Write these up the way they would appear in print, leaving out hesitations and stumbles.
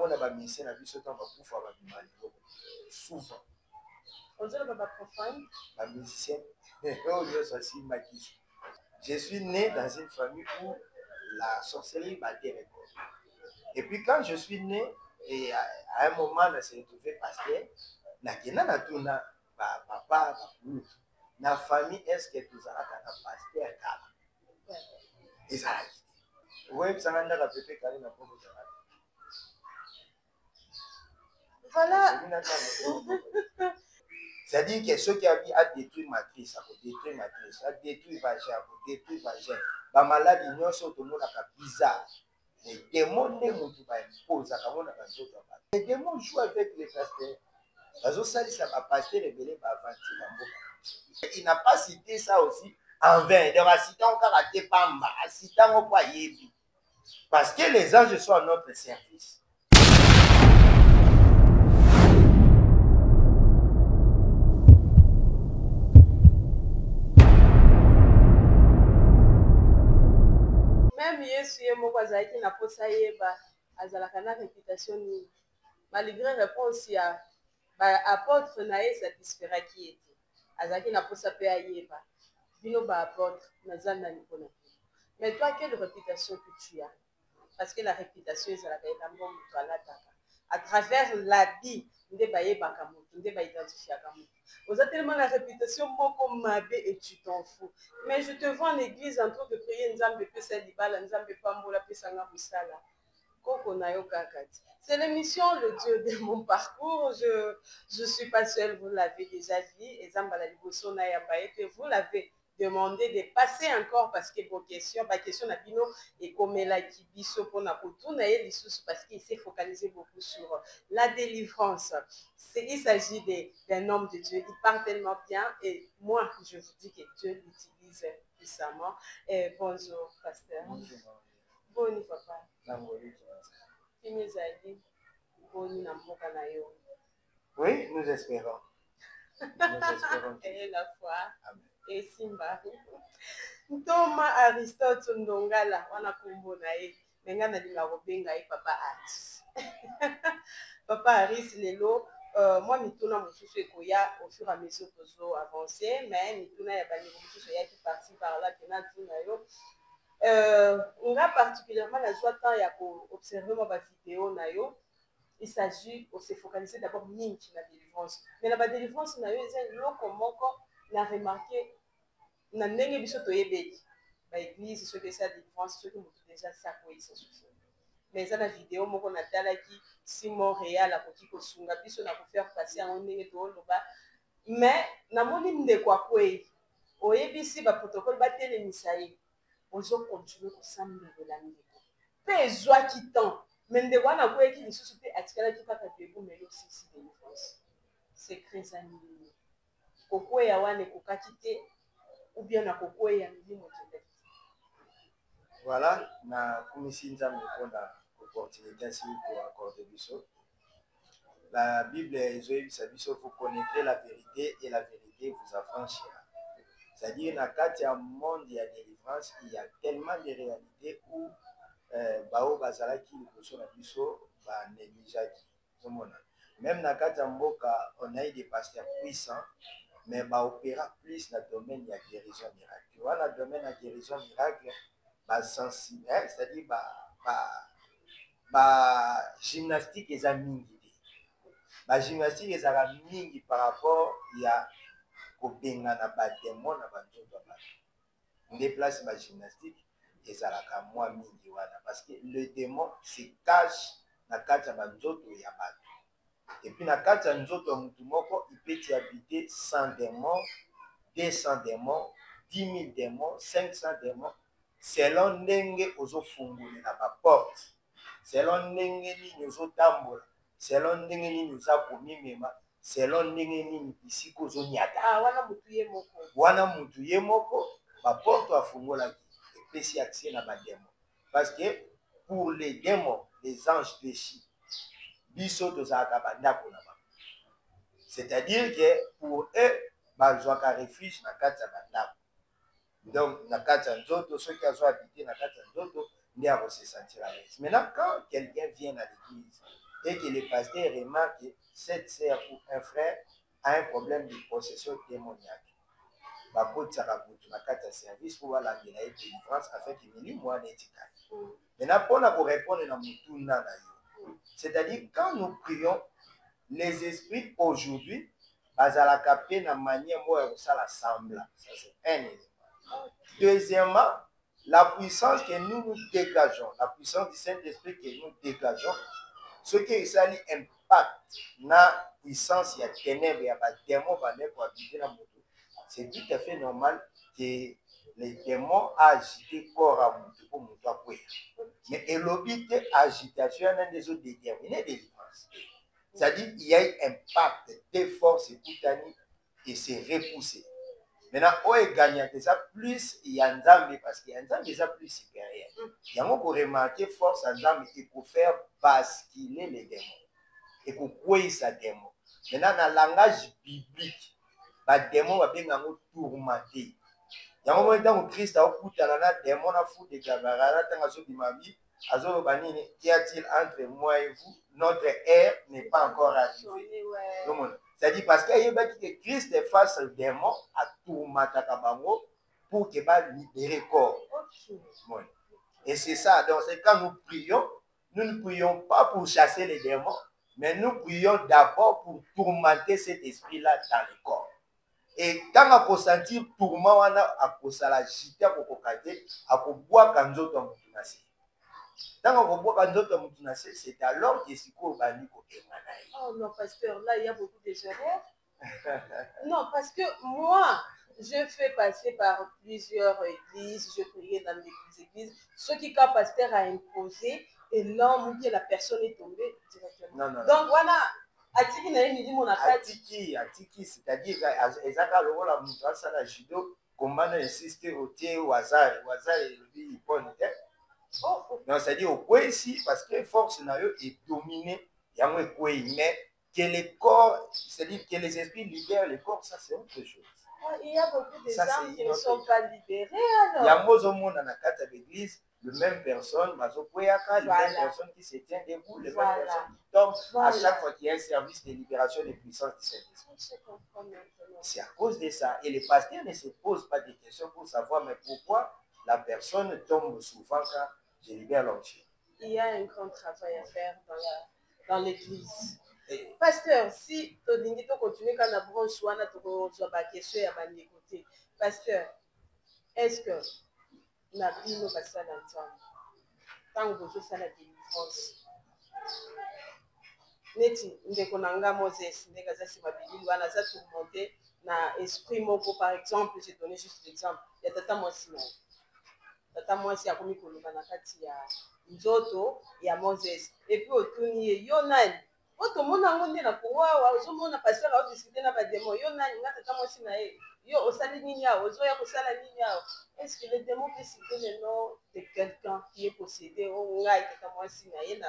mona ba mission na biso tant ba kufa ba bimali souvent on dirait pas profane ba musicien je suis né dans une famille où la sorcellerie battait record. Et puis quand je suis né, et à un moment, on s'est retrouvé pasteur, na tuna papa, na famille, est-ce que tu as un pasteur kala? Et ça a été. Oui, ça n'a pas été calé dans le voilà. C'est-à-dire que ceux qui avaient à détruire matrice, ça peut détruire matrice, à détruire vagin, pour détruire vagin. La maladie, nous sommes tout le monde bizarre. Les démons ne nous imposent à comment on a besoin. Les démons jouent avec les pasteurs. Parce que ça va passer les bébés avant. Il n'a pas cité ça aussi en vain. Il va citer encore à Tepamba, à citer au Payebi. Parce que les anges sont à notre service. Même Yesu ye moko azalaki na posa yeba azalaka na réputation nini malgré réponse ya apôtre na ye satisfairaki ete azalaki na posa pe ayeba bino apôtre naza nani mpona mais toi quelle réputation que tu as parce que la réputation ezalaka elamba moto alataka à travers l'habit nde bayebaka moto nde baidentifiaka moto oza tellement la réputation moko mabe et tu t'en fous mais je te vois en église en train de prier nzambe pesa libala nzambe pambola pesanga mosala koko na yo kaka ti c'est l'émission le Dieu de mon parcours je suis pas seule vous l'avez déjà dit ezambala liboso na yamba ete vous l'avez demander de passer encore parce que vos questions, ma question na bino et comme la biso pour na kotuna et lisusu parce qu'il s'est focalisé beaucoup sur la délivrance. Il s'agit d'un homme de Dieu, il parle tellement bien et moi je vous dis que Dieu l'utilise puissamment. Bonjour pasteur. Bonjour. Boni papa. Kimezali. Boni na mboka na yo. Oui, nous espérons. Nous espérons. Et la foi. Amen. Et Simba. Ntoma Aristote Ndongala wana kombo na ye menga na linga kobenga ye papa Aris. Papa Aris lelo moi mituna mosusu ekoya au fur et à mesure tozo avancer mais mituna ya baniko mosusu ya qui parti par là que na tuna yo nga particulièrement na joie temps ya ko observer moi ba vidéo na yo il s'agit de se focaliser d'abord mingi na délivrance mais na ba délivrance na yo eza loko moko na remarquer na ndenge biso toyebeli baeglise soki esa délivrance soki moto déjà sakoyisa suffire mais eza na video moko natalaki simon réal akoki kosunga biso na kofaire pase yango ndenge tooloba mais namoni ndeko akwei oyebisi baprotocole batelemisa ye ozokontinue kosambelela ndeko mpe ezwaki temps mais ndeko wana akweyaki lisusu mpe atikalaki kaka debu melo sisi délivrance secret eza nini kokweya wana ekokaki te ou bien na kokweya milimo tende. Voilà, na kumisi nzambe mpona opportunité ainsi pour accorder biso. La Bible ezoyebisa biso vous connaîtrez la vérité et la vérité vous affranchira. C'est-à-dire na kati ya monde ya délivrance il y a tellement de réalités où bao bazalaki liboso na biso ba négligeaki. Même na kati ya mboka on a eu des pasteurs puissants mais opéra plus dans le domaine de la guérison miracle. Dans le domaine de la guérison miracle, sensible, c'est-à-dire gymnastique est mingi. La gymnastique est mingi par rapport à kobenga na ba démon na ba nzoto ba. On déplace la gymnastique et ça la moins mingi wana parce que le démon se cache na kati ya ba nzoto ya ba. Et puis, dans le cas de il peut y habiter 100 démons, 200 démons, 10 000 démons, 500 démons, selon ndenge ozo fungule na ba porte, selon ndenge nini ozo tambola, selon ndenge nini oza komimema, selon ndenge nini isiko ozo nyata. Wana mutu ye moko, ba porte afungolaki, epesi accès na ba démons. Parce que pour les démons, les anges déchis, c'est-à-dire que pour eux, ils ont un refuge dans la carte. Donc, dans la carte, ceux qui ont habité dans la carte, ils vont se sentir à l'aise. Maintenant, quand quelqu'un vient à l'église et que le pasteur remarque que cette sœur ou un frère a un problème de possession démoniaque. Bakotisaka butu na kati ya service pour balandela ye délivrance afin que milimo wana etikali. Maintenant, pour répondre à Mutuna, c'est-à-dire quand nous prions, les esprits aujourd'hui, bazala capter la manière dont ça l'assemble. Ça c'est un élément. Deuxièmement, la puissance que nous dégageons, la puissance du Saint-Esprit que nous dégageons, ce qui ça impact la puissance, il y a ténèbres, il y a des démons pour habiter dans le monde. C'est tout à fait normal que les démons agitent corps à Moutou pour Moutou à Koué. Mais l'obité agitation est des autres déterminés des délivrance. C'est-à-dire qu'il y a un impact des forces et c'est repoussé. Maintenant, on est gagnant déjà plus, il y a un dame parce qu'il y a un dame déjà plus supérieur. Il y a un pour remarquer force en dame et pour faire basculer les démons. Et pour quoi ça démon. Maintenant, dans le langage biblique, les démons vont bien tourmenter. Il y a un moment où Christ a dit que les démons ont foutu des camarades, qu'y a-t-il entre moi et vous? Notre ère n'est pas encore arrivée. C'est-à-dire parce qu'il y a que Christ est face au démon à tourmenter pour qu'il va libérer le corps. Et c'est ça. Donc, c'est quand nous prions, nous ne prions pas pour chasser les démons, mais nous prions d'abord pour tourmenter cet esprit-là dans le corps. Et quand on sentir tourment, on a l'agité, à boire quand d'autres ont menacé. Quand on boit quand d'autres ont menacé, c'est alors que c'est quoi Oh non, pasteur, là, il y a beaucoup de erreurs. Non, parce que moi, je fais passer par plusieurs églises, je priais dans les églises. Ce qui, quand pasteur a imposé, et là, on dit que la personne est tombée directement. Non. Donc voilà. Atiki na yini mon atiki, c'est-à-dire ezaka lokola mutu asala judo kombana insiste otie wazari elobi ipone te. Non, c'est-à-dire okwesi parce que force na yo est dominée yango ekwei, mais que les corps, c'est-à-dire que les esprits libèrent le corps, ça c'est autre chose. Il y a beaucoup de gens qui ne sont pas libérés alors. Yango ozomona na kati ya l'église, le même personne, les mêmes personnes qui se tiennent debout, les mêmes personnes qui tombent à chaque fois qu'il y a un service de libération des puissances du Saint-Esprit. C'est à cause de ça. Et les pasteurs ne se posent pas de questions pour savoir mais pourquoi la personne tombe souvent quand je libère l'entier. Il y a un grand travail à faire dans l'église. Pasteur, si tu continues quand la branche ou la question à mes côtés, pasteur, est-ce que la vie nous passe ensemble? Tant que vous avez la délivrance. Neti, ndeko nanga Moses, ndeka zasi mabili, wana za tourmenté na esprit moko, par exemple, j'ai donné juste l'exemple, il y a tata mwasi na. Tata mwasi ya komi koluka na kati ya nzoto ya Moses. Et puis otuni ye, yo nani? Oto mona ngonde na kowawa, ozomona pasteur a discuté na ba démon, yo nani nga tata mwasi na ye? Yo osali nini ya, ozoya kosala nini ya? Est-ce que les démons peuvent citer le nom de quelqu'un qui est possédé ou ngai tata mwasi na ye na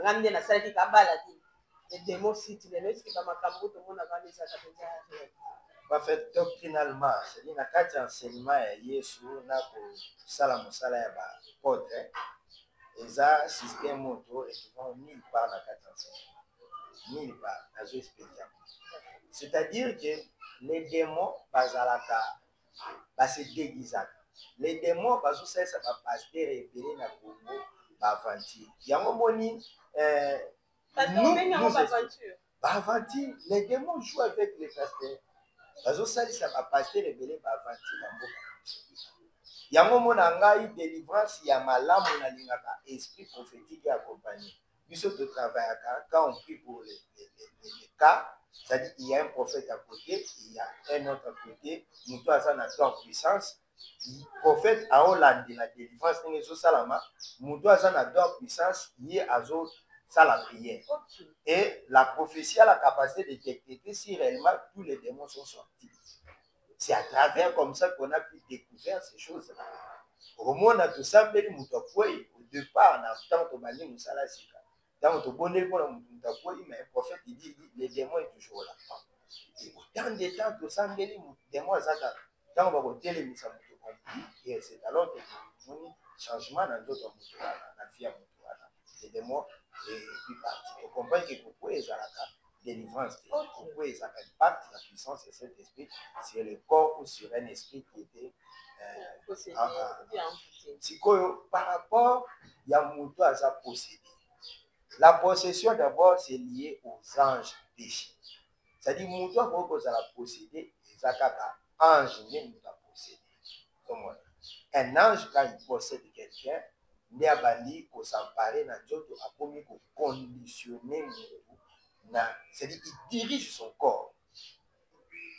ngande na sala ki kabala ti? Les démons citent le nom, est-ce que ba makambo to mona ba les akatenza ya? En fait, doctrinalement, c'est-à-dire na kati enseignement ya Yesu na ko sala mosala ya ba apôtre, eza système moto et souvent nulle part na kati enseignement. Nulle part, nazo expliquer. C'est-à-dire que les démons bazalaka se déguisent. Les démons bazosalisa ba pasteur ebele na Congo ba aventure. Yango moni aventure, les démons jouent avec les pasteurs. Bazosalisa ba pasteur ebele ba aventure na mboka. Yango mona ngai délivrance ya malamu na lingaka esprit prophétique et accompagné. Biso te travaille quand on prie pour les cas, c'est-à-dire qu'il y a un prophète à côté, il y a un autre à côté, nous tous en attendant puissance. Le prophète a Hollande de la délivrance, nous tous en attendant puissance, il y a ça la prière. Et la prophétie a la capacité de détecter si réellement tous les démons sont sortis. C'est à travers comme ça qu'on a pu découvrir ces choses-là. Au monde, tout ça, au départ, on a tant de manières, nous sommes là. Dans le bonnet, mais le prophète dit les démons sont toujours là. Et autant de temps, tout ça, les démons sont là. Tant qu'on va côté les mises et c'est alors que nous changement dans d'autres moutons, dans la vie à moutons. Les démons et puis parti. On comprend que pourquoi ils ont la délivrance, pourquoi ils ont l'impact, la puissance de cet esprit sur le corps ou sur un esprit qui était par rapport à Mouto à sa possédé. La possession d'abord c'est lié aux anges péchés. C'est-à-dire Mouto à la posséder, c'est un ange qui a possédé. Un ange quand il possède quelqu'un, il a bandi pour s'emparer dans d'autres, a commis pour conditionner c'est-à-dire qu'il dirige son corps.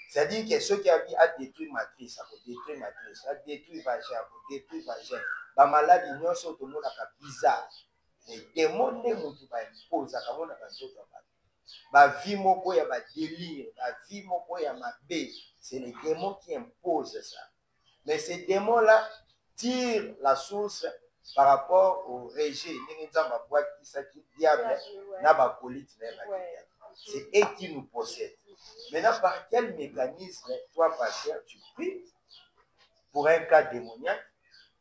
C'est-à-dire que ceux qui ont dit à détruire matrice, à détruire matrice, à détruire vagin, à détruire vagin, la maladie, nous sommes tout le monde bizarre. Les démons ne nous pas imposent, à comment on a d'autres. La vie moko ya ba délire, la vie moko ya mabé, c'est les démons qui imposent ça. Mais ces démons-là tirent la source par rapport au régime. C'est eux qui nous possèdent. Maintenant, par quel mécanisme, toi, pasteur, tu pries pour un cas démoniaque,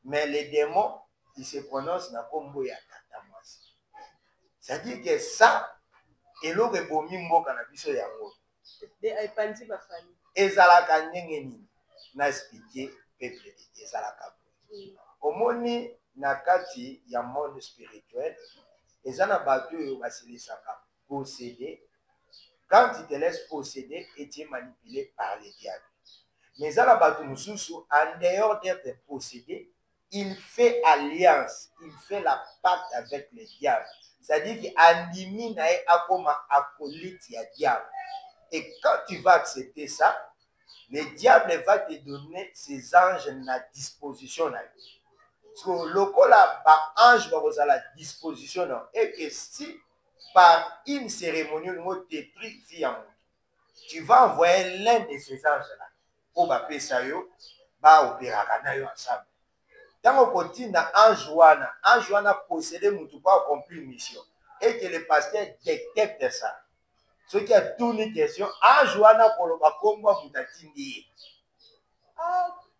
mais les démons, ils se prononcent dans combo ya tatamasi. C'est-à-dire que ça, et l'eau est beau mimbo canabiso yango. Ezalaka ndenge nini na expliquer peuple de ezalaka. Omoni na kati ya monde spirituel, ezana bato yo basilisaka posséder. Quand tu te laisses posséder et tu es manipulé par les diables. Mais à la bateau en dehors d'être possédé, il fait alliance, il fait la pacte avec les diables. C'est-à-dire qu'il anime comme acolyte il y a diable. Et quand tu vas accepter ça, le diable va te donner ses anges à disposition. Parce que le ange va à la disposition. Et que si par une cérémonie, nous détruit tu vas envoyer l'un de ces anges-là pour appeler ça, va opérer ensemble. Dans le côté ange wana possédé mon pas accompli mission. Et que le pasteur détecte ça. Ce qui a tourné une question, ange wana pour le combat moutatindi.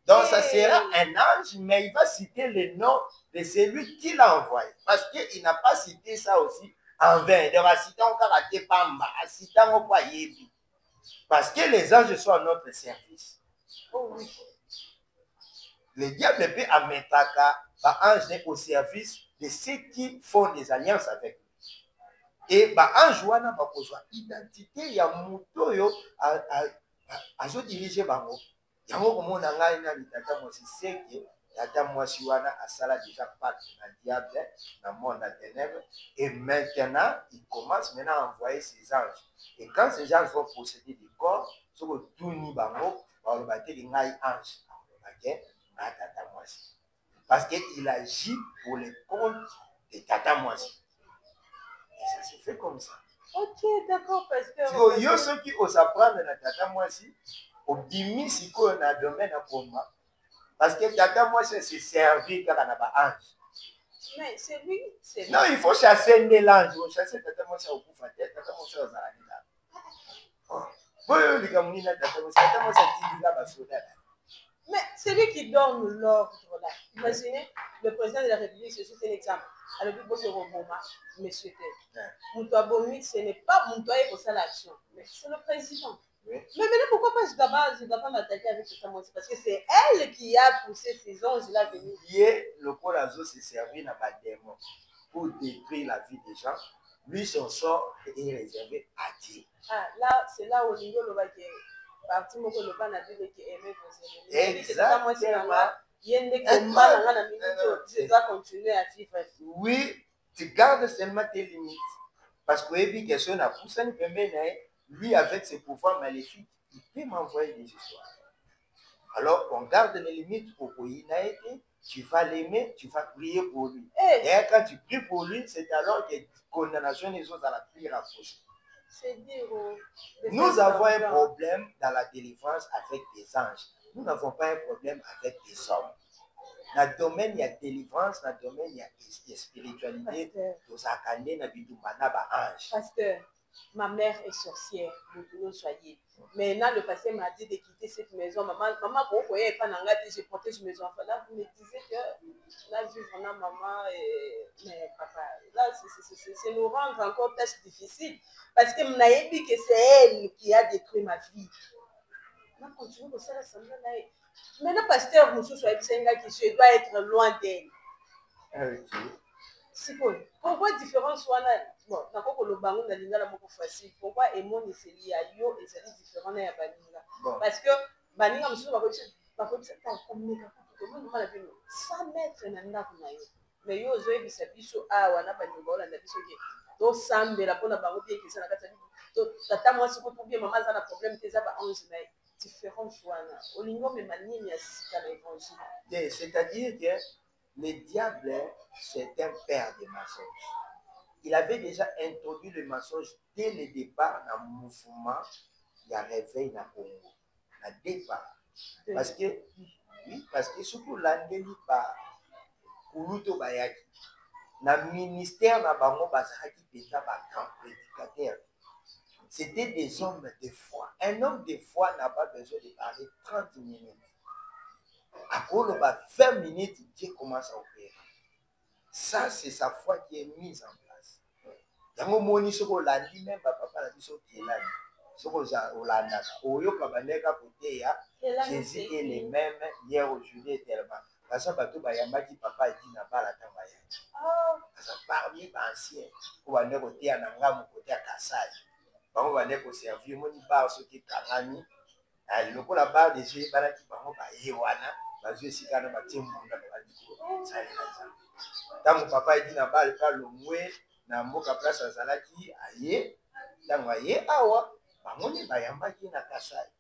Donc ça sera un ange, mais il va citer le nom de celui qui l'a envoyé. Parce qu'il n'a pas cité ça aussi en vain. Il va citer encore à Tepamba, à citer encore à Yebi. Parce que les anges sont à notre service. Oh oui. Le diable peut mettre un ange au service de ceux qui font des alliances avec lui. Et ange wana ba kozwa identité ya muto yo azo diriger bango. Yango komona ngai na bitata moi c'est que tata moi si wana asala déjà pacte na diable dans le monde des ténèbres et maintenant il commence maintenant à envoyer ses anges. Et quand ces anges vont posséder des corps, ce que tout ni bango va le battre les ngai ange. OK? Tata moi parce qu'il agit pour le compte de tata moi. Et ça se fait comme ça. Ok, d'accord, pasteur. Si yo ceux qui osent apprendre na tata moi si au bimi si ko na domaine à combat. Parce que tata moi c'est servir quand on a pas ange. Mais c'est lui, c'est lui. Non, il faut chasser l'ange, il faut chasser tata moi c'est au coup fatel, tata moi c'est aux arani là. Boyo likamuni na tata moi c'est tindila basoda. Mais c'est lui qui donne l'ordre là. Imaginez, le président de la République, c'est juste un exemple. Alors, puis, c'est Roboma, monsieur Tel. Moutouabomi, ce n'est pas Moutouaye pour ça l'action, mais c'est le président. Oui. Mais maintenant, pourquoi pas je ne dois pas m'attaquer avec cette femme aussi? Parce que c'est elle qui a poussé ces anges-là venir. Le Colazo s'est servi dans ma démon pour détruire la vie des gens. Lui, son sort est réservé à Dieu. Ah, là, c'est là où Lingo le va dire. Parti moko le ban a dit que aimer vos ennemis. Exactement. Je dois continuer à vivre. Oui, tu gardes seulement tes limites. Parce que lui, avec ses pouvoirs maléfiques, il peut m'envoyer des histoires. Alors, on garde les limites au pays. Tu vas l'aimer, tu vas prier pour lui. Et quand tu pries pour lui, c'est alors que la condamnation des autres à la prière rapprochée. Nous avons un problème dans la délivrance avec des anges. Nous n'avons pas un problème avec des hommes. Dans le domaine, il y a délivrance, dans le domaine, il y a spiritualité. Pasteur. ma mère est sorcière, nous soyez. Maintenant, le passé m'a dit de quitter cette maison. Maman, pourquoi il n'y a pas d'engagement, je protège mes enfants. Là, vous me disiez que là, vivre on a maman et mais papa. Là, c'est nous rendre encore tâche difficile. Parce que m'avez dit que c'est elle qui a détruit ma vie. On continue comme ça, là, maintenant, pasteur Moussou soit que je dois être loin d'elle. C'est quoi? Pourquoi différence soit là? Bon, d'accord que le bango na lingala moko facile. Pourquoi Emon et Célia yo et c'est différent na ya baninga? Parce que baninga mususu bakoyebisa ta communication tout le monde mala bino 100 mètres na ndako na yo. Mais yo ozoyebisa biso awa na baninga olanda biso ke tosambela mpona bango bien ekesa na kati ya biso tata mwasi ko bien mama aza na problème te eza ba ange na ye différence wana olingi omema nini ya sika na évangile? C'est-à-dire que le diable, c'est un père des mensonges. Il avait déjà introduit le mensonge dès le départ dans le mouvement. Il y a réveil dans le Congo. Le départ. Parce que, oui, parce que surtout l'année par Kuluto Bayaki, dans le ministère, dans le Bazaraki, déjà par grand prédicateur. C'était des hommes de foi. Un homme de foi n'a pas besoin de parler 30 minutes. Après 20 minutes, Dieu commence à opérer. Ça, c'est sa foi qui est mise en place. Yango moni soko landi même papa la biso kelani. Soko za olanda. Oyo kabaneka côté ya Jésus est le même hier aujourd'hui éternellement. Parce que bato bayambaki papa dit na bala tanga ya. Parce que parmi anciens, ko bande côté ya nanga côté ya Kasai. Bango bande ko servir moni ba soki kangani. Lokola ba de Jésus banaki bango ba yewana. Bazwe sikana batimunda ba ça ntango papa edi na bale pa longwe na mboka place azalaki aye ntango aye awa bamoni bayambaki na Kasai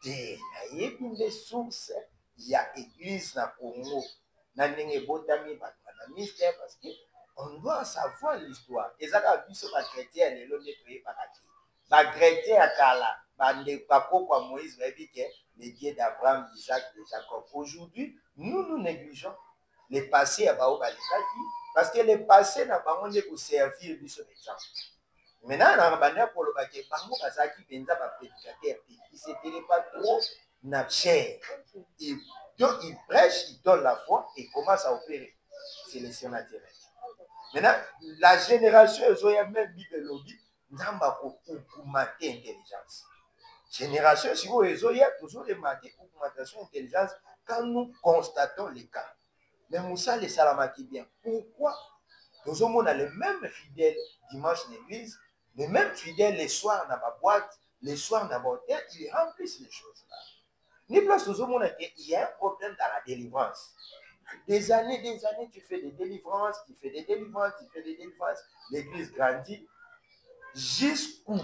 te nayebi nde source ya église na Congo na ndenge ebotami bato na mystère parce que on doit savoir l'histoire ezaka biso bakretien lelo nde toyebaka te bakretien ya kala bakoko ya Moïse bayebi ke le Dieu d'Abraham, d'Isaac, de Jacob. Aujourd'hui, nous négligeons le passé à Baobalikaki parce que le passé n'a pas montré pour servir de son exemple. Maintenant, on a banné pour le baquet, Bango Bazaki Benza va prédicateur, il se tenait pas trop na chair. Donc, il prêche, il donne la foi et commence à opérer. C'est le Seigneur naturel. Maintenant, la génération, ils ont même dit de lobby, n'a pas augmenter l'intelligence. Génération, si vous avez toujours remarqué augmentation d'intelligence quand nous constatons les cas. Mais Moussa les salamaki bien. Pourquoi nous avons les mêmes fidèles dimanche à l'église, les mêmes fidèles les soirs dans ma boîte, les soirs dans mon hôtel, ils remplissent les choses là. Ni plus nous avons il y a un problème dans la délivrance. Des années, tu fais des délivrances, l'église grandit jusqu'où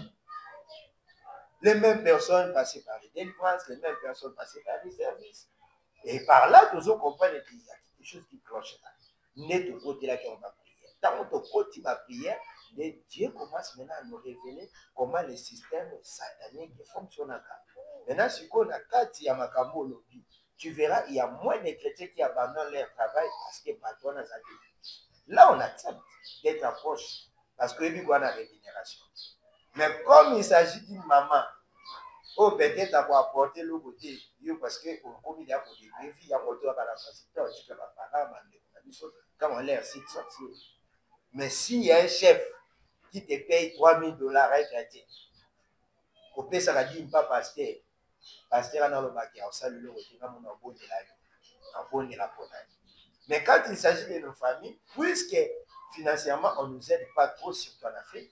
les mêmes personnes passaient par les délivrances, les mêmes personnes passaient par les services. Et par là, nous comprenons qu'il y a quelque chose qui cloche là. N'est de côté là qu'on va prier. Tant que côté ma prière, Dieu commence maintenant à nous révéler comment le système satanique fonctionne. Maintenant, si on a 4 Yamakambo lobby, tu verras, il y a moins de chrétiens qui abandonnent leur travail parce que patron a sa vie. Là, on accepte d'être proche parce que lui, on a la rémunération. Mais comme il s'agit d'une maman, oh, peut-être à apporter le côté, parce que comme il y a pour des vies, il y a pour la facilité, tu peux pas parler, quand on l'air si sortir. Mais s'il y a un chef qui te paye $3000 avec la tête, au pays, ça va dire pas pasteur. Pasteur, on a le bac, on salue le côté, on a un bon de la ponaille. Mais quand il s'agit de nos familles, puisque financièrement, on ne nous aide pas trop, surtout en Afrique,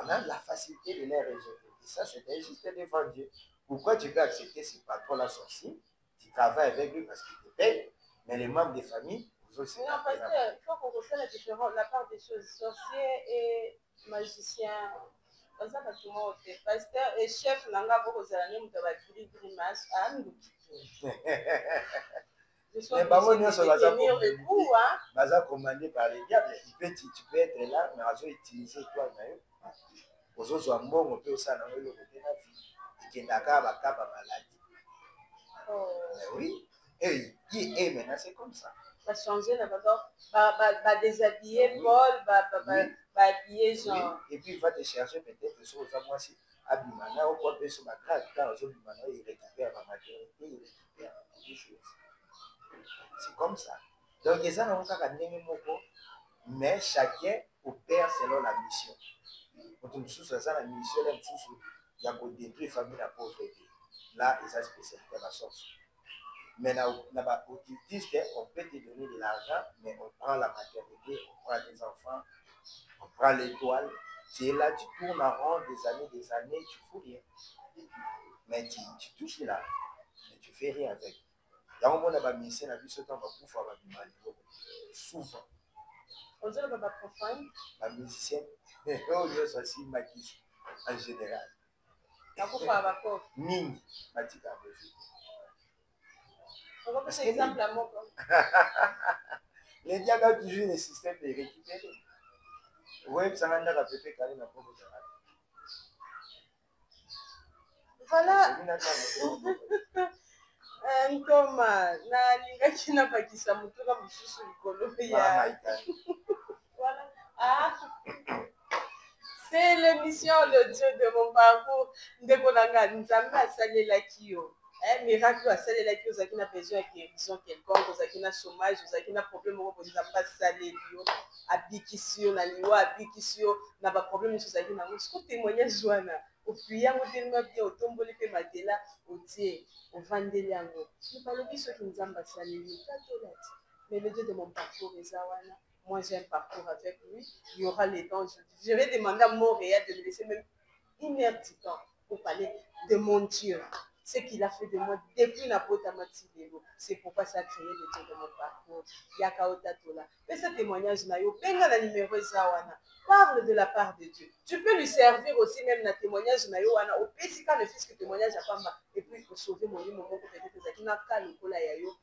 on a la facilité de les rejeter. Et ça, c'est juste devant Dieu. Pourquoi tu peux accepter ce patron-là sorcier? Tu travailles avec lui parce qu'il te paye, mais les membres des familles, vous aussi. Non, parce qu'il faut qu'on refasse la différence, la part des choses. Sorcier et magicien. Pasteur et chef, langa boko zalani mutaba grimace à nous. Mais baza commandé par les diables. Tu peux être là, mais ils ont utilisé toi. Ozozwa mbongo pe osana ngelo côté na vie ikendaka bakaba maladie. Oui, et maintenant c'est comme ça. Va changer là, va déshabiller Paul, Papier, genre. Oui, et puis il va te chercher peut-être sur aux mois-ci. Abimana, ou quoi, sur ma grave, quand il récupère la maternité, il récupère des choses. C'est comme ça. Donc, ça n'a pas mais chacun opère selon la mission. Quand on sous ça, la mission, il y a pour détruire la famille la pauvreté. Là, ils ont spécialité à la source. Mais là-bas, occultiste, on peut te donner de l'argent, mais on prend la maternité, on prend les enfants, on prend l'étoile. Tu es là, tu tournes en rond des années, tu fous rien. Mais tu touches là, mais tu fais rien avec. Il y a un moment où on a mis ça, on a vu ce temps, on va pouvoir souvent. On dirait pas profane. La musicienne, on est aussi maquillée en général. Ming, Matika Bozi. On va passer exemple à moi. Les diables ont toujours les systèmes de récupérer. Oui, ça m'a l'air à peu près quand même. Voilà. Nkoma, na lingaki na bakisa mutuka mususu likolo ya. Voilà. Ah. C'est l'émission Le Dieu de mon parcours. Ndeko nanga nzambe asalelaki yo. Miracle asalelaki ozalaki na besoin ya guérison quelconque, ozalaki na chômage, ozalaki na problème moko nzambe asaleli yo, abikisi yo na liwa, abikisi yo na baproblème nyonso ozalaki nango. Siko témoignage wana opui yango tellement bien, otomboli mpe matela otie ovandeli yango. Balobi soki nzambe asaleli tatola ti. Mais le Dieu de mon parcours eza wana. Moi, j'ai un parcours avec lui. Il y aura les temps. Je vais demander à Montréal de me laisser même 1 heure du temps pour parler de mon Dieu. Ce qu'il a fait de moi depuis Napota Matilero. C'est pourquoi ça a créé le Dieu de mon parcours. Yakaota Tola. Mais ce témoignage, Benga la numéro Zawana. Parle de la part de Dieu. Tu peux lui servir aussi même dans témoignage Nayoana. Au Pessika, le fils que témoignage à Pamba. Et puis, pour sauver mon lit, mon mot, peut-être que Zakina Kalokola Yayo.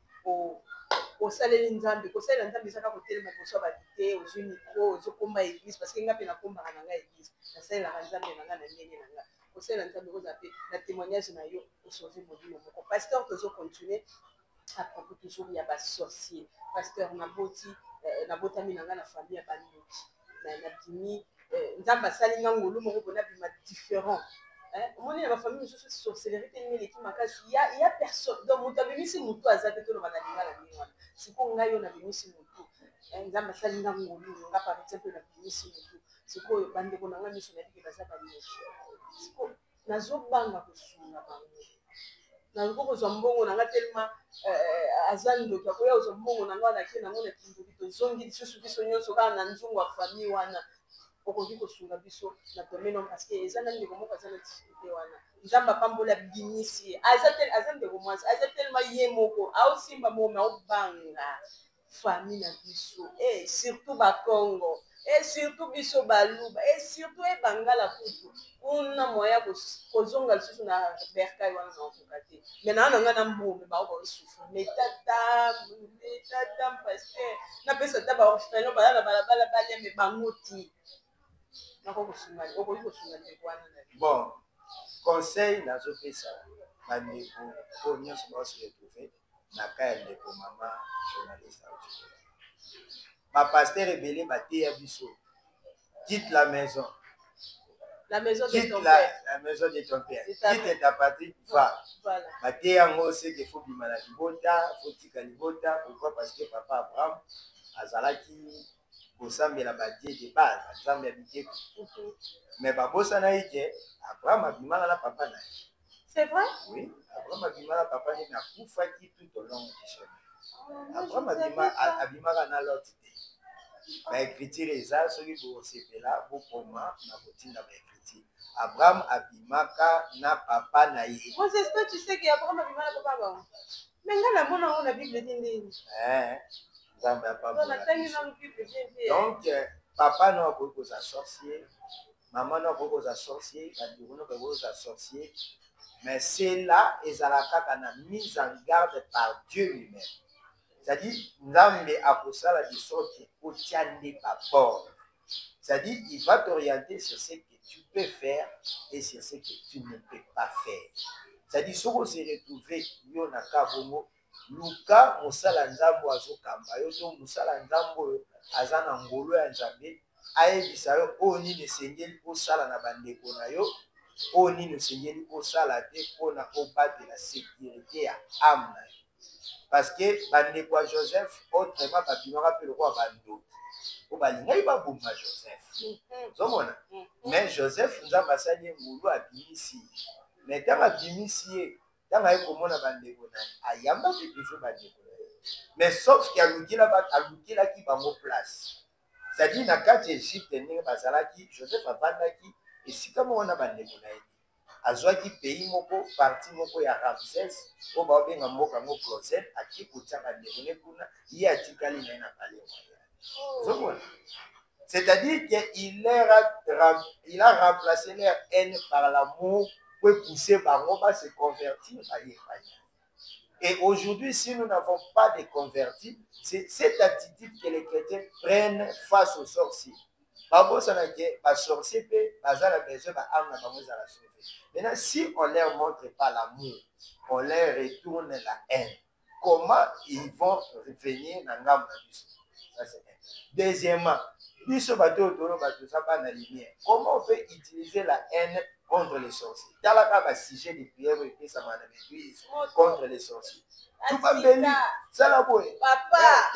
Osaleli nzambe kosalela nzambe ezaka kotelema liboso ya bato te ozwi micro ozokomba église parce que nga mpe nakombaka na nga église nasalelaka nzambe na nga na ndenge na nga kosalela nzambe kozala mpe na témoignage na yo osauve molimo moko pasteur tozocontinue à propos toujours ya basorcier pasteur nabotami na nga na famille ya bandoki nabimi nzambe asali nga ngolu moko mpona bima différent. Moi, la famille, je suis sorcellerie, il y a personne. Donc, mon ami, c'est mon toit, ça fait tout le monde à l'animal. C'est pour nga yo na bimisi mutu. Nzamba sali nga ngolu, nga par exemple na bimisi mutu. C'est pour bande ko nanga miso na biki baza ba ni. C'est pour nazo banga kosunga bango. Na ngoko zo mbongo nanga tellement azando ko ya zo mbongo nanga na kena ngona kindu bito zongi susu biso nyonso kana na nzungu wa famille wana. Okoki kosunga biso na domaine parce que ezana ndeko moko azana difficulté wana nzamba pambola binisi aza ndeko mwasi aza tellement ye moko aosimba moma obanga famille na biso et surtout ba Congo et surtout biso baluba et surtout ebangala kutu kuna moya kozonga lisusu na berkai wana na okokate mais na nanga na mbome ba osufra mais tata parce que na pesa ta ba orphelin ba la balabala ba me bangoti. Bon, conseil nazopesa bandeko oyo nyonso baosi retrouve na ka ya ndeko mama journaliste bapaster ebele bateya biso quitte la maison. La maison de ton père. La maison de ton père. Quitte ta patrie, va. Bateya yango c'est qu'il faut bima na libota, faut tika libota. Pourquoi? Parce que papa Abraham azalaki kosambela badie de base nzambe abike mais babosana ye ke Abraham abimaka na papa na ye. C'est vrai? Oui, Abraham abimaka na papa ye nakufaki tout au long du chemin. Abraham abimaka na lot te baécriture eza soki bosepela bokoma na kotinda baécriture. Abraham abimaka na papa na ye. Moi j'espère tu sais que Abraham abimaka na papa ba mais nga na mona na Bible ndenge donc papa non akoki kozala sorcier, maman non akoki kozala sorcier, bandeko non akoki kozala sorcier, mais cela ezala kaka na mise en garde par Dieu lui-même. C'est-à-dire nzambe akosala de sorte otia nde babord. C'est-à-dire il va t'orienter sur ce que tu peux faire et sur ce que tu ne peux pas faire. C'est-à-dire soki ose retrouver yo na ka bongo luka mosala nzambo azokamba yo to mosala nzambo oyo aza na ngolo ya nzambe ayebisa yo oyo nini esengeli kosala na bandeko na yo, oyo nini osengeli kosala te mpona obatela sécurité ya ame na yo. Parce que bandeko ya Joseph autrement babimaka mpe lokola bandoki oyo balingaki baboma Joseph ozomona. Mais Joseph nzambe asali ye ngulu abimisi ye, mais ntango abimisi ye ntango aye komona bandeko na ye ayambaki toujours bandeko na ye, mais sauf ke alukelaki bango place. C'est-à-dire na kati ya Egypte ndenge bazalaki, Joseph avandaki esika moko na bandeko na ye, azwaki pays moko parti moko ya Ramsès oyo baobenga mboka yango Gosen, ake kotia bandeko ne kuna, ye atikali na ye na palais royal ozomona. C'est-à-dire qu'il a remplacé leur haine par l'amour pour pousser bango à se convertir à Yéhaya. Et aujourd'hui, si nous n'avons pas de convertis, c'est cette attitude que les chrétiens prennent face aux sorciers. Maintenant, si on ne leur montre pas l'amour, on leur retourne la haine, comment ils vont revenir dans la ça c'est un. Deuxièmement, comment on peut utiliser la haine contre les sorciers? Dans la sujet de prière et ça m'a l'église contre les sorciers. Tout va bien. Ça la papa.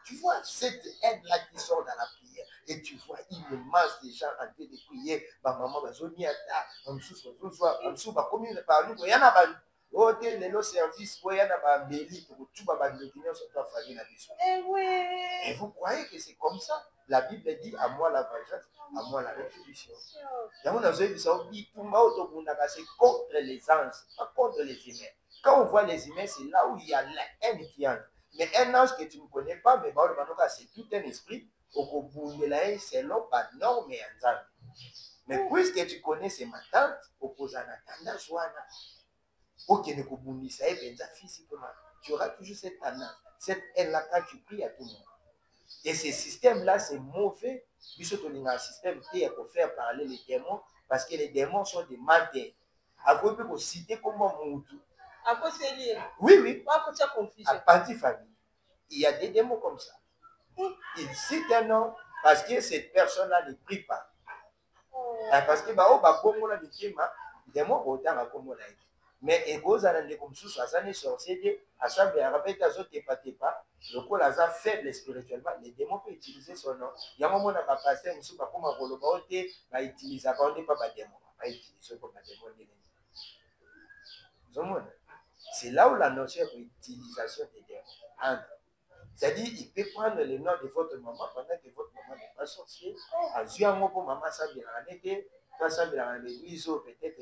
Tu vois cette haine-là qui sort dans la prière. Et tu vois une masse de gens en train de prier. Ma maman va zonner à ta. On me va communiquer par nous. Il y en a oh, le service, il y en a un béli pour tout le monde. Et vous croyez que c'est comme ça? La Bible dit à moi la vengeance, à moi la rétribution. C'est contre les anges, pas contre les humains. Quand on voit les humains, c'est là où il y a la haine qui entre. Mais un ange que tu ne connais pas, mais c'est tout un esprit. C'est selon la norme et un. Mais puisque tu connais, c'est ma tante, physiquement, tu auras toujours cette tendance, cette haine-là quand tu pries à tout le monde. Et ce système-là, c'est mauvais. Puisque tu as un système qui est pour faire parler les démons, parce que les démons sont des menteurs. À quoi peut citer comment Moutou? À quoi c'est lié? Oui, oui. À partie famille. Il y a des démons comme ça. Ils citent un nom parce que cette personne-là ne prie pas. Parce que les démons autant à comme mais ego alande comme sous asani sorcier assemble à rappel pas le col a faible spirituellement, les démons peuvent utiliser son nom. Il y a un moment où pasteur musu ba comme kolobaote ba utiliser pas on pas démon pas utiliser comme démon. C'est là où la notion d'utilisation des démons. C'est-à-dire, il peut prendre le nom de votre maman pendant que votre maman n'est pas sorcier. En jouant mot pour maman Sabira, toi Sabira, l'église, peut-être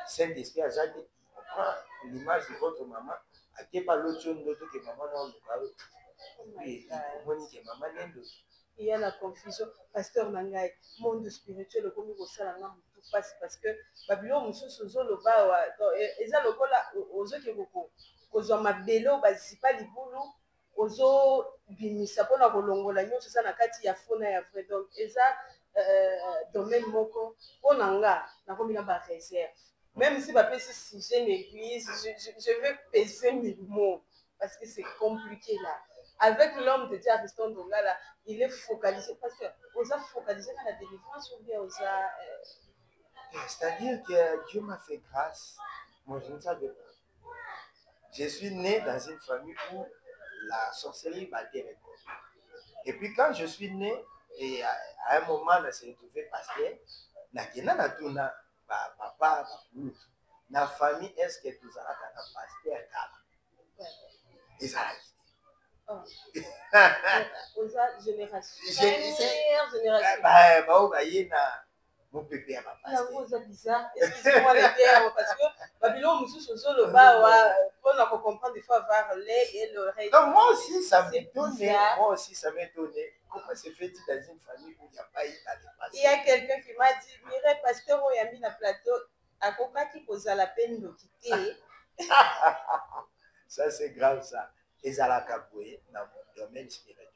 Saint-Esprit a dit, on prend l'image de votre maman, à qui pas l'autre chose que maman n'a pas. Oui, maman n'a pas. Il y a la confusion. Pasteur Mangaï, monde spirituel, comme vous savez, tout passe parce que Babylone, nous sommes le bas, et ça, le cola, aux autres qui beaucoup, aux hommes à bélo, c'est pas les boulots. Ozo bimisa pona kolongola nyonso ça na kati ya fona ya vrai donc eza domaine moko pona nga na komi na ba réserve même si ba pesi sujet l'église je vais peser mes mots parce que c'est compliqué là avec l'homme de Dieu Ariston Ndongala il est focalisé parce que oza focalisé dans la délivrance ou bien oza c'est-à-dire que Dieu m'a fait grâce. Moi je ne savais pas. Je suis né dans une famille où la sorcellerie battait les corps. Et puis quand je suis né, et à un moment, on s'est retrouvé pasteur, papa, la famille, est-ce que tu as un pasteur? Et ça a été. Aux générations. Mon pépé à papa. C'est bizarre. Excusez-moi les termes, parce que Babylone, nous sommes le bas, on comprendre des fois avoir l'œil et l'oreille. Non, moi aussi, ça m'étonnait. Moi aussi, ça m'étonnait. Comment se fait-il dans une famille où il n'y a pas eu d'animation? Il y a quelqu'un qui m'a dit, Mireille, pasteur, il y a mis le plateau, à coca qui pose à la peine de quitter. Ça, c'est grave, ça. Et ça l'a caboué dans mon domaine spirituel.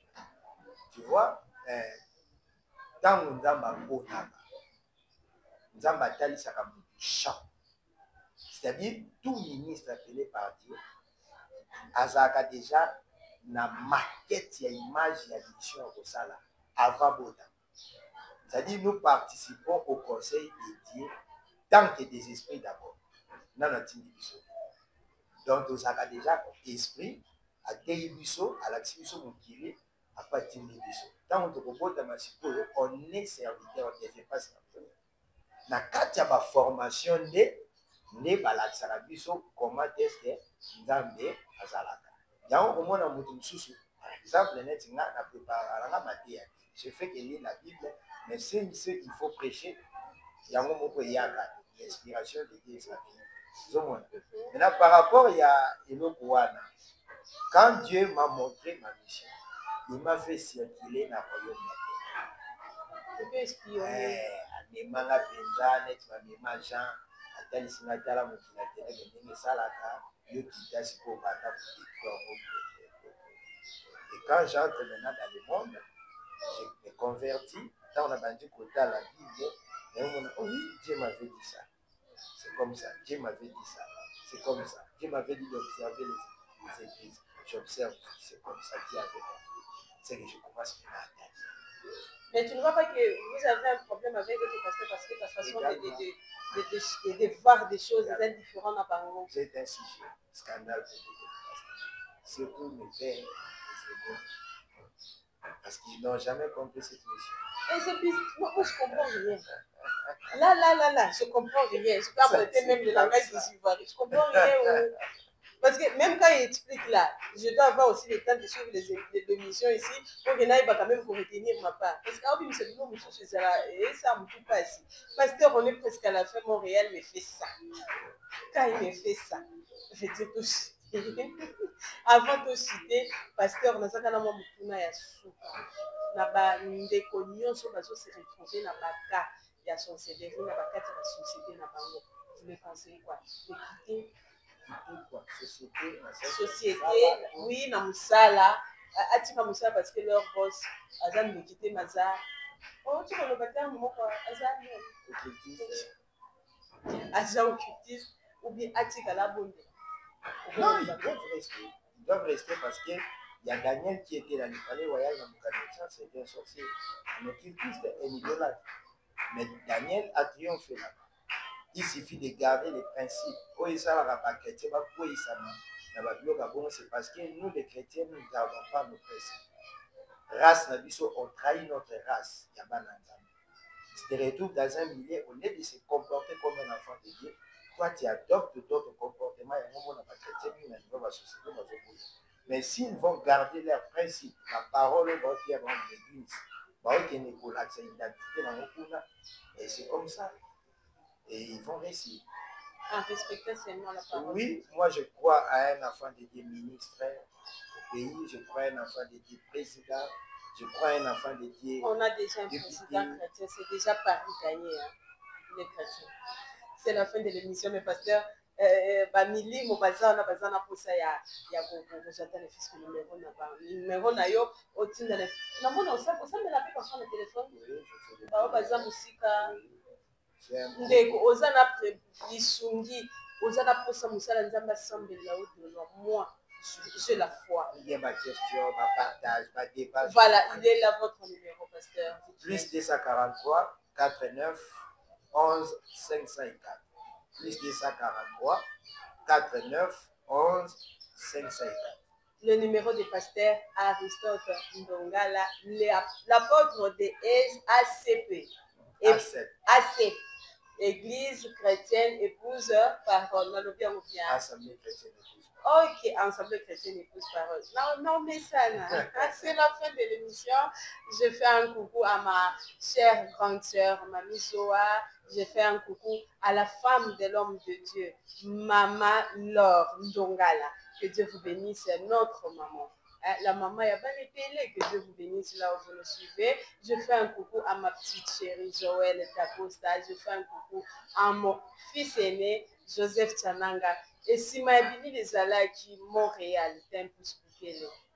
Tu vois, quand on a nous avons champ. C'est-à-dire, tout ministre appelé par Dieu, Azaka déjà, na maquette, il y a image, il y a vision au Sala. avant Boda. C'est-à-dire, nous participons au conseil de Dieu tant que des esprits d'abord. Dans notre biso. Donc, nous avons déjà esprit, à Teibiso, à l'Axibiso Mukiri, à partir de biso. Tant que on est serviteur, on ne fait pas serviteur. Na kati ya formation ne balakisaka biso comment est-ce que Nzambe azalaka. Yango komona mutu mususu par exemple neti nga na préparanga mateya. Je fais que lire la Bible, mais il faut prêcher. Yango moko yaka l'inspiration de Dieu sa vie. Maintenant par rapport à eloko wana, quand Dieu m'a montré ma mission, il m'a fait circuler dans le royaume. Amemanga penza neti bamema Jean atalisi nga tala mokili ateleke ndenge esalaka yo kita sikoyo banda kodétruire. Et quand j'entre maintenant dans le monde, je me convertis, tant on a bandi kota la Bible, et on a oui, Dieu m'avait dit ça. C'est comme ça, Dieu m'avait dit ça. C'est comme ça. Dieu m'avait dit d'observer les églises. J'observe, c'est comme ça, Dieu avait dit. C'est que je commence maintenant à dire. Mais tu ne vois pas que vous avez un problème avec votre pasteur parce que ta façon de voir des choses est différente apparemment. C'est un sujet, scandale. Surtout mes pères, mes aînés, parce qu'ils n'ont jamais compris cette mission. Et c'est plus, moi je comprends rien. Là, je comprends rien. Je peux apprêter même le langage des Ivoiriens. Je comprends rien. Parce que même quand il explique là, je dois avoir aussi le temps de suivre les émissions ici pour que il va quand même pour retenir ma part. Parce que oui, c'est nous, et ça me coupe pas ici. Pasteur, on est presque à la fin, Montréal me fait ça. Quand il me fait ça, je dis tout. Avant de citer, pasteur, on a ça quand on a ya souka. Na ba ndeko nyonso bazo se retrouver na ba cas ya sorcellerie na ba kati ya société na bango. Vous me conseillez quoi? Société, oui, na musala, atika musala parce que leur boss azan de quitter maza. Oh, tu vois le bâtard moko azan occultiste ou bien atika la bonne. Non, ils doivent rester parce que il y a Daniel qui était dans le palais royal dans Nabucodonosor, c'était un sorcier, un occultiste, un idolâtre. Mais Daniel a triomphé là-bas. Il suffit de garder les principes. C'est parce que nous, les chrétiens, nous ne gardons pas nos principes. Race, on trahit notre race. Si tu te retrouves dans un milieu, au lieu de se comporter comme un enfant de Dieu, toi, tu adoptes d'autres comportements. Mais s'ils vont garder leurs principes, la parole va faire dans l'église. Et c'est comme ça. Et ils vont réussir. En respectant seulement la parole. Oui, moi je crois à un enfant de Dieu ministre au pays, je crois à un enfant de Dieu président, je crois à un enfant de Dieu. On a déjà un président chrétien, c'est déjà Paris gagné, hein, les chrétiens. C'est la fin de l'émission, mes pasteurs. Bamili mobazana bazana posa ya kojata le fisc numéro na yo otinda le na mona osaka la pe sur le téléphone ba baza musika ndeko ozana lisungi ozana posa musala nzamba sambela au moi j'ai la foi. Il y a ma question, ma partage, ma débat. Voilà, il est là votre numéro, pasteur. Plus 243 49 11 504. Plus 243 49 11 504. Le numéro du pasteur Aristote Ndongala, l'apôtre de ACP. AC. Église chrétienne épouse parole. Assemblée chrétienne épouse. Ok, Assemblée chrétienne épouse parole. Non, mais ça, c'est la fin de l'émission. Je fais un coucou à ma chère grande sœur, Mamie Zoa. Je fais un coucou à la femme de l'homme de Dieu, Maman Laure Ndongala. Que Dieu vous bénisse, notre maman. La maman, il y a pas les télé, que Dieu vous bénisse là où vous le suivez. Je fais un coucou à ma petite chérie Joël Tacosta. Je fais un coucou à mon fils aîné, Joseph Tchananga. Et Simaebini Lezala qui Montréal,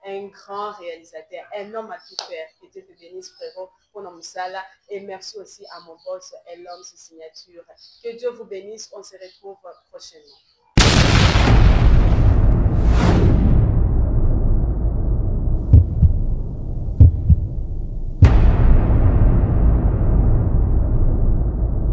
un grand réalisateur, un homme à tout faire. Que Dieu te bénisse, frérot, pour notre musala. Et merci aussi à mon boss, l'homme sous signature. Que Dieu vous bénisse. On se retrouve prochainement.